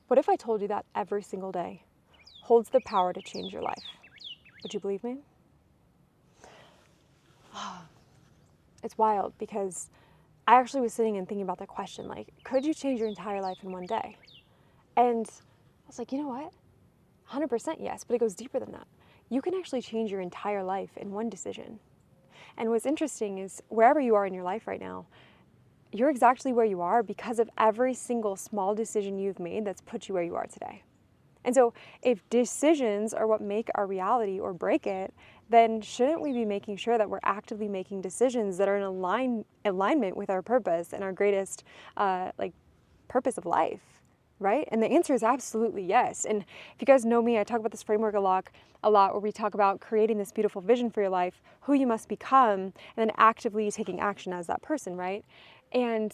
What if I told you that every single day holds the power to change your life? Would you believe me? It's wild because I actually was sitting and thinking about that question, like, could you change your entire life in one day? And I was like, you know what? 100% yes, but it goes deeper than that. You can actually change your entire life in one decision. And what's interesting is wherever you are in your life right now, you're exactly where you are because of every single small decision you've made that's put you where you are today. And so if decisions are what make our reality or break it, then shouldn't we be making sure that we're actively making decisions that are in alignment with our purpose and our greatest purpose of life, right? And the answer is absolutely yes. And if you guys know me, I talk about this framework a lot where we talk about creating this beautiful vision for your life, who you must become, and then actively taking action as that person, right? And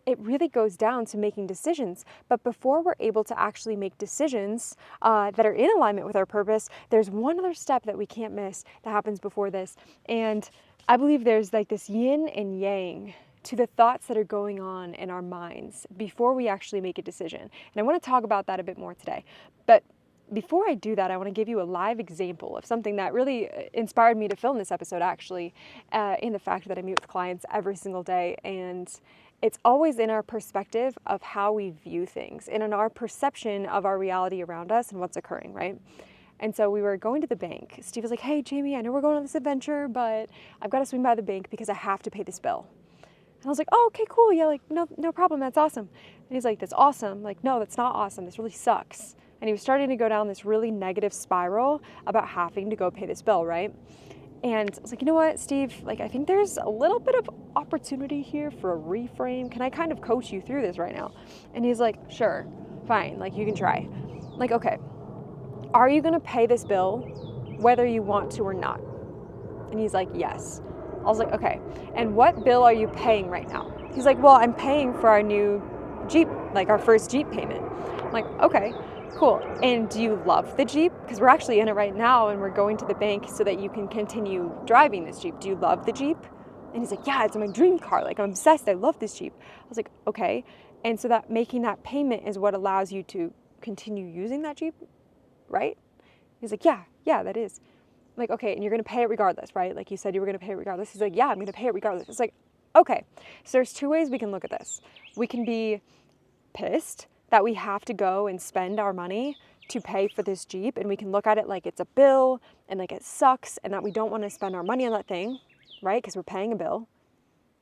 it really goes down to making decisions. But before we're able to actually make decisions that are in alignment with our purpose, there's one other step that we can't miss that happens before this. And I believe there's like this yin and yang to the thoughts that are going on in our minds before we actually make a decision. And I want to talk about that a bit more today. But before I do that, I want to give you a live example of something that really inspired me to film this episode, actually, in the fact that I meet with clients every single day. And it's always in our perspective of how we view things and in our perception of our reality around us and what's occurring, right? And so we were going to the bank. Steve was like, hey, Jamie, I know we're going on this adventure, but I've got to swing by the bank because I have to pay this bill. And I was like, oh, okay, cool. Yeah, like, no problem. That's awesome. And he's like, that's awesome. Like, no, that's not awesome. This really sucks. And he was starting to go down this really negative spiral about having to go pay this bill, right? And I was like, you know what, Steve, like, I think there's a little bit of opportunity here for a reframe. Can I kind of coach you through this right now? And he's like, sure, fine, like, you can try. I'm like, okay, are you gonna pay this bill whether you want to or not? And he's like, yes. I was like, okay, and what bill are you paying right now? He's like, well, I'm paying for our new Jeep, like our first Jeep payment. I'm like, okay, cool. And do you love the Jeep? Because we're actually in it right now and we're going to the bank so that you can continue driving this Jeep. Do you love the Jeep? And he's like, yeah, it's my dream car. Like, I'm obsessed. I love this Jeep. I was like, okay. And so that making that payment is what allows you to continue using that Jeep, right? He's like, yeah, that is. I'm like, okay, and you're going to pay it regardless, right? Like you said you were going to pay it regardless. He's like, yeah, I'm going to pay it regardless. It's like, okay. So there's two ways we can look at this. We can be pissed that we have to go and spend our money to pay for this Jeep, and we can look at it like it's a bill and like it sucks and that we don't want to spend our money on that thing, right? Because we're paying a bill,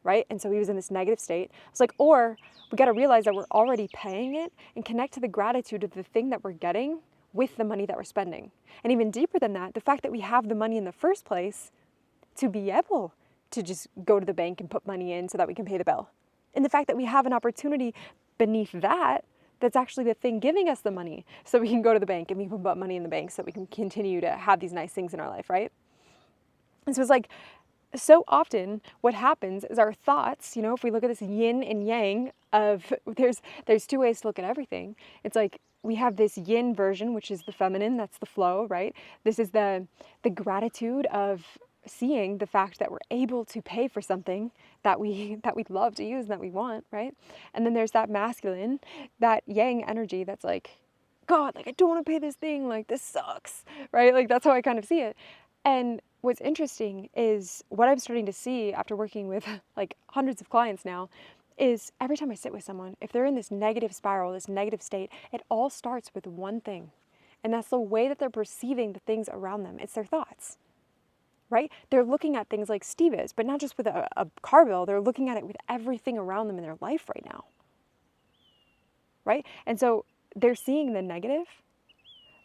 right? And so he was in this negative state. I was like, or we got to realize that we're already paying it and connect to the gratitude of the thing that we're getting with the money that we're spending. And even deeper than that, the fact that we have the money in the first place to be able to just go to the bank and put money in so that we can pay the bill. And the fact that we have an opportunity beneath that, that's actually the thing giving us the money so we can go to the bank and we can put money in the bank so we can continue to have these nice things in our life, right? And so it's like, so often what happens is our thoughts, you know, if we look at this yin and yang of, there's two ways to look at everything. It's like we have this yin version, which is the feminine, that's the flow, right? This is the gratitude of seeing the fact that we're able to pay for something that we love to use and that we want, right? And then there's that masculine, that yang energy that's like, God, like, I don't want to pay this thing, like, this sucks, right? Like, that's how I kind of see it. And what's interesting is what I'm starting to see after working with like hundreds of clients now is every time I sit with someone, if they're in this negative spiral, this negative state, it all starts with one thing. And that's the way that they're perceiving the things around them. It's their thoughts, right? They're looking at things like Steve is, but not just with a car bill. They're looking at it with everything around them in their life right now, right? And so they're seeing the negative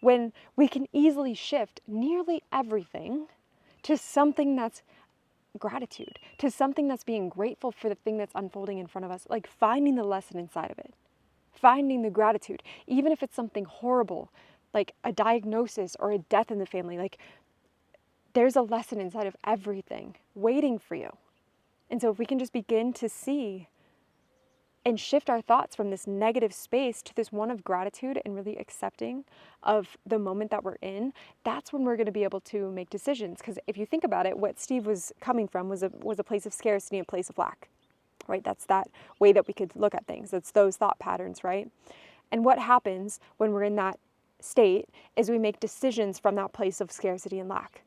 when we can easily shift nearly everything to something that's gratitude, to something that's being grateful for the thing that's unfolding in front of us, like finding the lesson inside of it, finding the gratitude, even if it's something horrible, like a diagnosis or a death in the family, like there's a lesson inside of everything waiting for you. And so if we can just begin to see and shift our thoughts from this negative space to this one of gratitude and really accepting of the moment that we're in, that's when we're going to be able to make decisions. Because if you think about it, what Steve was coming from was a place of scarcity, a place of lack, right? That's that way that we could look at things. That's those thought patterns, right? And what happens when we're in that state is we make decisions from that place of scarcity and lack,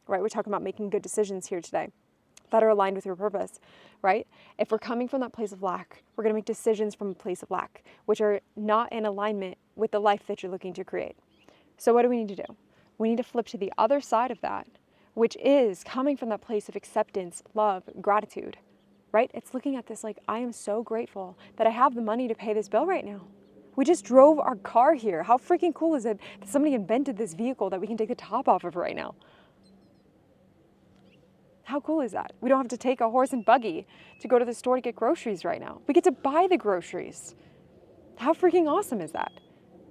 right? We're talking about making good decisions here today that are aligned with your purpose, right? If we're coming from that place of lack, we're going to make decisions from a place of lack, which are not in alignment with the life that you're looking to create. So what do we need to do? We need to flip to the other side of that, which is coming from that place of acceptance, love, gratitude, right? It's looking at this like, I am so grateful that I have the money to pay this bill right now. We just drove our car here. How freaking cool is it that somebody invented this vehicle that we can take the top off of right now? How cool is that? We don't have to take a horse and buggy to go to the store to get groceries right now. We get to buy the groceries. How freaking awesome is that,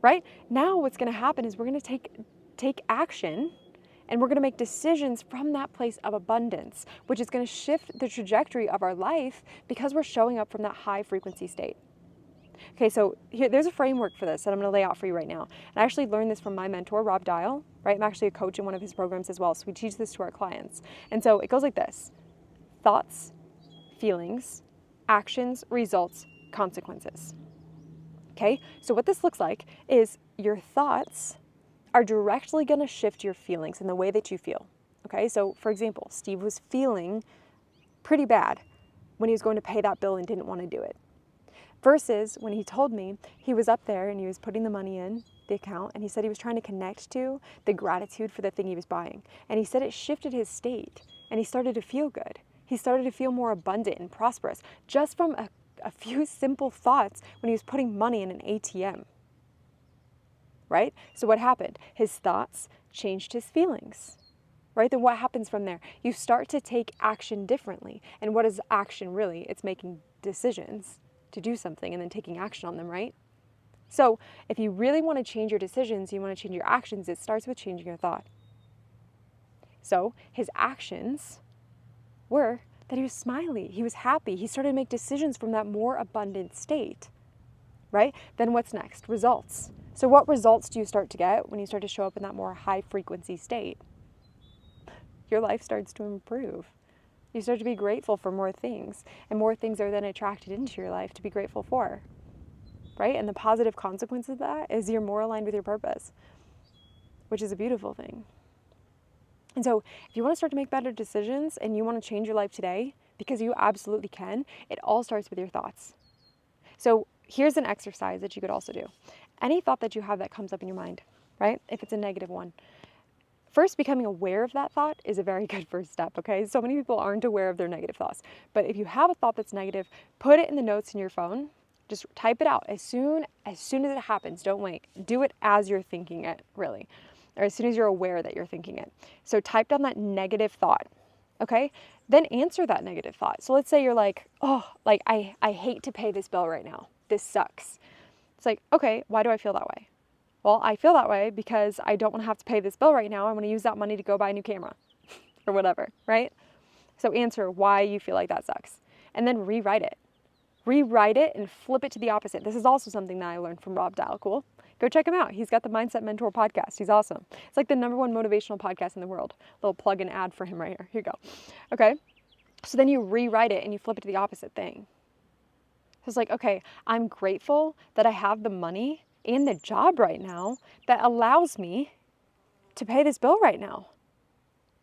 right? Now what's going to happen is we're going to take action, and we're going to make decisions from that place of abundance, which is going to shift the trajectory of our life because we're showing up from that high frequency state. Okay, so there's a framework for this that I'm going to lay out for you right now. And I actually learned this from my mentor, Rob Dial, right? I'm actually a coach in one of his programs as well, so we teach this to our clients. And so it goes like this: thoughts, feelings, actions, results, consequences. Okay, so what this looks like is your thoughts are directly going to shift your feelings and the way that you feel. Okay, so for example, Steve was feeling pretty bad when he was going to pay that bill and didn't want to do it. Versus when he told me he was up there and he was putting the money in the account, and he said he was trying to connect to the gratitude for the thing he was buying. And he said it shifted his state and he started to feel good. He started to feel more abundant and prosperous just from a few simple thoughts when he was putting money in an ATM. Right? So what happened? His thoughts changed his feelings. Right? Then what happens from there? You start to take action differently. And what is action really? It's making decisions to do something and then taking action on them, right? So if you really want to change your decisions, you want to change your actions, it starts with changing your thought. So his actions were that he was smiley, he was happy, he started to make decisions from that more abundant state, right? Then what's next? Results. So what results do you start to get when you start to show up in that more high frequency state? Your life starts to improve. You start to be grateful for more things, and more things are then attracted into your life to be grateful for, right? And the positive consequence of that is you're more aligned with your purpose, which is a beautiful thing. And so if you want to start to make better decisions and you want to change your life today, because you absolutely can, it all starts with your thoughts. So here's an exercise that you could also do. Any thought that you have that comes up in your mind, right? If it's a negative one, first, becoming aware of that thought is a very good first step, okay? So many people aren't aware of their negative thoughts. But if you have a thought that's negative, put it in the notes in your phone. Just type it out as soon as it happens. Don't wait. Do it as you're thinking it, really, or as soon as you're aware that you're thinking it. So type down that negative thought, okay? Then answer that negative thought. So let's say you're like, oh, like I hate to pay this bill right now. This sucks. It's like, okay, why do I feel that way? Well, I feel that way because I don't want to have to pay this bill right now. I want to use that money to go buy a new camera or whatever, right? So answer why you feel like that sucks. And then rewrite it. Rewrite it and flip it to the opposite. This is also something that I learned from Rob Dial. Cool? Go check him out. He's got the Mindset Mentor podcast. He's awesome. It's like the #1 motivational podcast in the world. Little plug and ad for him right here. Here you go. Okay? So then you rewrite it and you flip it to the opposite thing. So it's like, okay, I'm grateful that I have the money and the job right now that allows me to pay this bill right now.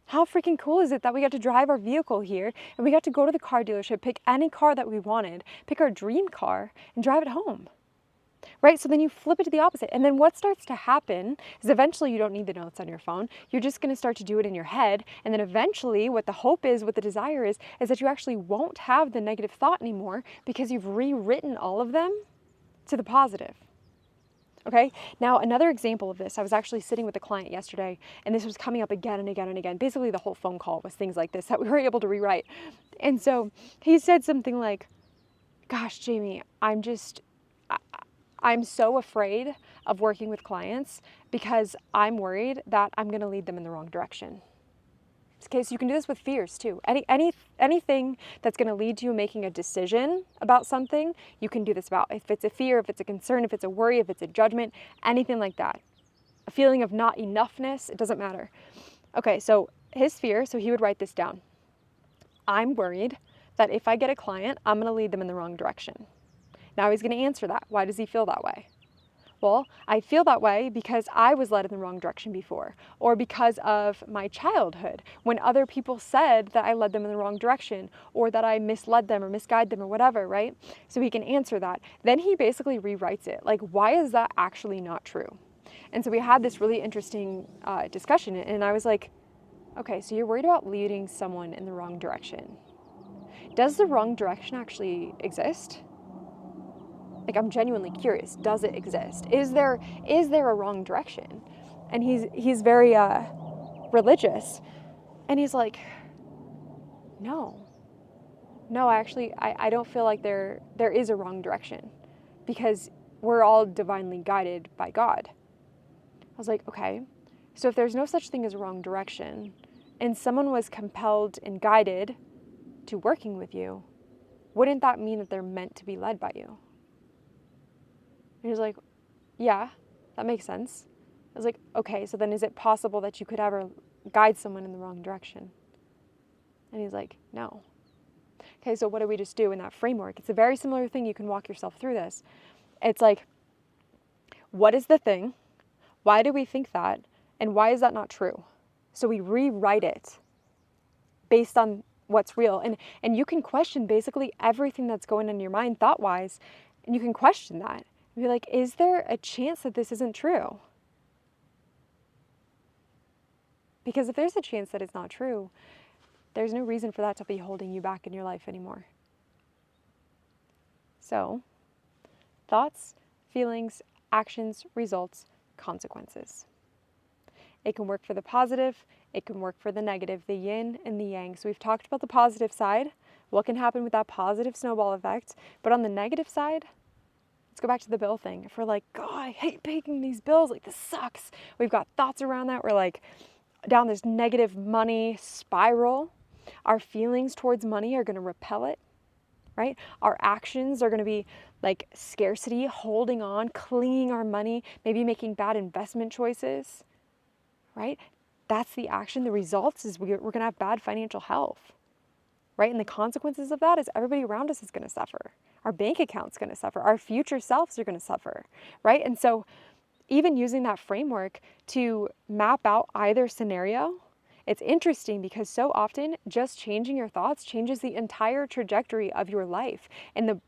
How freaking cool is it that we got to drive our vehicle here and we got to go to the car dealership, pick any car that we wanted, pick our dream car and drive it home, right? So then you flip it to the opposite. And then what starts to happen is eventually you don't need the notes on your phone. You're just going to start to do it in your head. And then eventually what the hope is, what the desire is that you actually won't have the negative thought anymore because you've rewritten all of them to the positive. Okay, now another example of this, I was actually sitting with a client yesterday and this was coming up again and again and again. Basically the whole phone call was things like this that we were able to rewrite. And so he said something like, gosh, Jamie, I'm so afraid of working with clients because I'm worried that I'm going to lead them in the wrong direction. Okay, so you can do this with fears too. Anything that's going to lead to you making a decision about something, you can do this about. If it's a fear, if it's a concern, if it's a worry, if it's a judgment, anything like that. A feeling of not enoughness, it doesn't matter. Okay, so his fear, so he would write this down. I'm worried that if I get a client, I'm going to lead them in the wrong direction. Now he's going to answer that. Why does he feel that way? well, I feel that way because I was led in the wrong direction before, or because of my childhood, when other people said that I led them in the wrong direction, or that I misled them or misguided them or whatever, right? So he can answer that. Then he basically rewrites it. Like, why is that actually not true? And so we had this really interesting discussion, and I was like, okay, so you're worried about leading someone in the wrong direction. Does the wrong direction actually exist? Like, I'm genuinely curious. Does it exist? Is there a wrong direction? And he's very religious, and he's like, no, I don't feel like there is a wrong direction, because we're all divinely guided by God. I was like, okay, so if there's no such thing as a wrong direction, and someone was compelled and guided to working with you, wouldn't that mean that they're meant to be led by you? And he was like, yeah, that makes sense. I was like, okay, so then is it possible that you could ever guide someone in the wrong direction? And he's like, no. Okay, so what do we just do in that framework? It's a very similar thing. You can walk yourself through this. It's like, what is the thing? Why do we think that? And why is that not true? So we rewrite it based on what's real. And you can question basically everything that's going on in your mind thought-wise, and you can question that. And be like, is there a chance that this isn't true? Because if there's a chance that it's not true, there's no reason for that to be holding you back in your life anymore. So, thoughts, feelings, actions, results, consequences. It can work for the positive, it can work for the negative, the yin and the yang. So we've talked about the positive side, what can happen with that positive snowball effect. But on the negative side, let's go back to the bill thing. If we're like, God, I hate paying these bills, like this sucks. We've got thoughts around that. We're like down this negative money spiral. Our feelings towards money are going to repel it, right? Our actions are going to be like scarcity, holding on, clinging our money, maybe making bad investment choices, right? That's the action. The results is we're going to have bad financial health, right? And the consequences of that is everybody around us is going to suffer. Our bank account's going to suffer. Our future selves are going to suffer, right? And so even using that framework to map out either scenario, it's interesting because so often just changing your thoughts changes the entire trajectory of your life. And the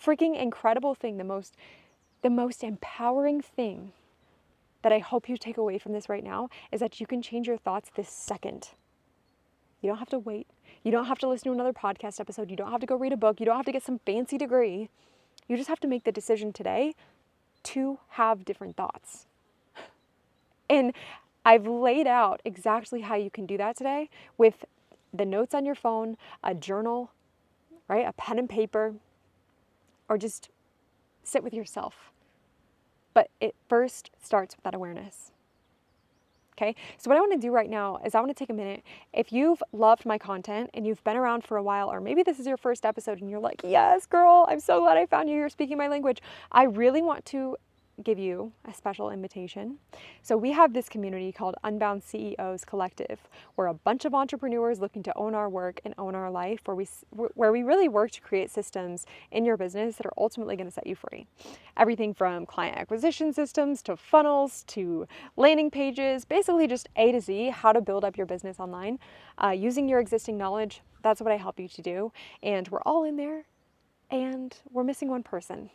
freaking incredible thing, the most empowering thing that I hope you take away from this right now is that you can change your thoughts this second. You don't have to wait. You don't have to listen to another podcast episode. You don't have to go read a book. You don't have to get some fancy degree. You just have to make the decision today to have different thoughts. And I've laid out exactly how you can do that today with the notes on your phone, a journal, right? A pen and paper, or just sit with yourself. But it first starts with that awareness. Okay, so what I want to do right now is I want to take a minute. If you've loved my content and you've been around for a while, or maybe this is your first episode and you're like, yes, girl, I'm so glad I found you. You're speaking my language. I really want to give you a special invitation. So we have this community called Unbound CEOs Collective. We're a bunch of entrepreneurs looking to own our work and own our life, where we really work to create systems in your business that are ultimately going to set you free. Everything from client acquisition systems to funnels to landing pages, basically just A to Z, how to build up your business online using your existing knowledge. That's what I help you to do. And we're all in there, and we're missing one person,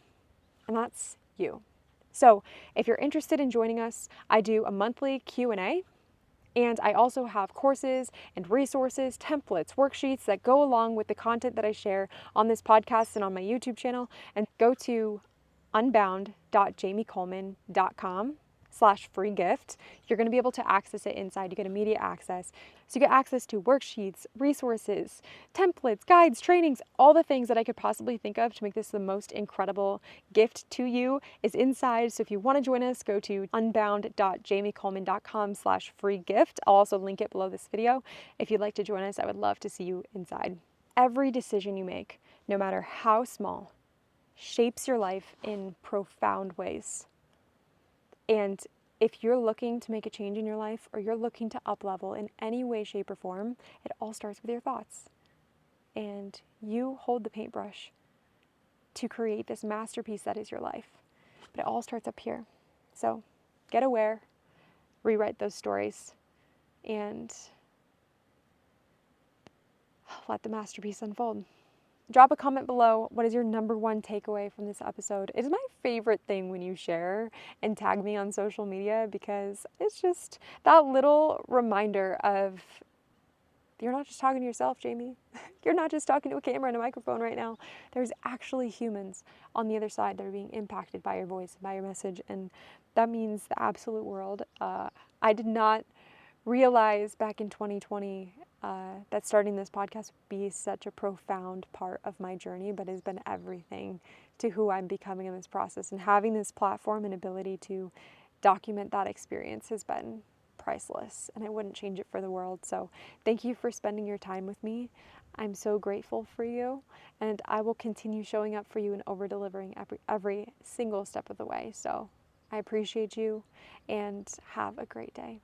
and that's you. So if you're interested in joining us, I do a monthly Q&A, and I also have courses and resources, templates, worksheets that go along with the content that I share on this podcast and on my YouTube channel. And go to unbound.jamiecoleman.com/free gift. You're going to be able to access it inside. You get immediate access. So you get access to worksheets, resources, templates, guides, trainings, all the things that I could possibly think of to make this the most incredible gift to you is inside. So if you want to join us, go to unbound.jamiecoleman.com/free gift. I'll also link it below this video. If you'd like to join us, I would love to see you inside. Every decision you make, no matter how small, shapes your life in profound ways. And if you're looking to make a change in your life, or you're looking to up-level in any way, shape, or form, it all starts with your thoughts. And you hold the paintbrush to create this masterpiece that is your life. But it all starts up here. So get aware, rewrite those stories, and let the masterpiece unfold. Drop a comment below. What is your number one takeaway from this episode? It is my favorite thing when you share and tag me on social media, because it's just that little reminder of, you're not just talking to yourself, Jamie. You're not just talking to a camera and a microphone right now. There's actually humans on the other side that are being impacted by your voice, by your message, and that means the absolute world. I did not realize back in 2020 that starting this podcast would be such a profound part of my journey, but it has been everything to who I'm becoming in this process. And having this platform and ability to document that experience has been priceless, and I wouldn't change it for the world. So thank you for spending your time with me. I'm so grateful for you, and I will continue showing up for you and over delivering every single step of the way. So I appreciate you, and have a great day.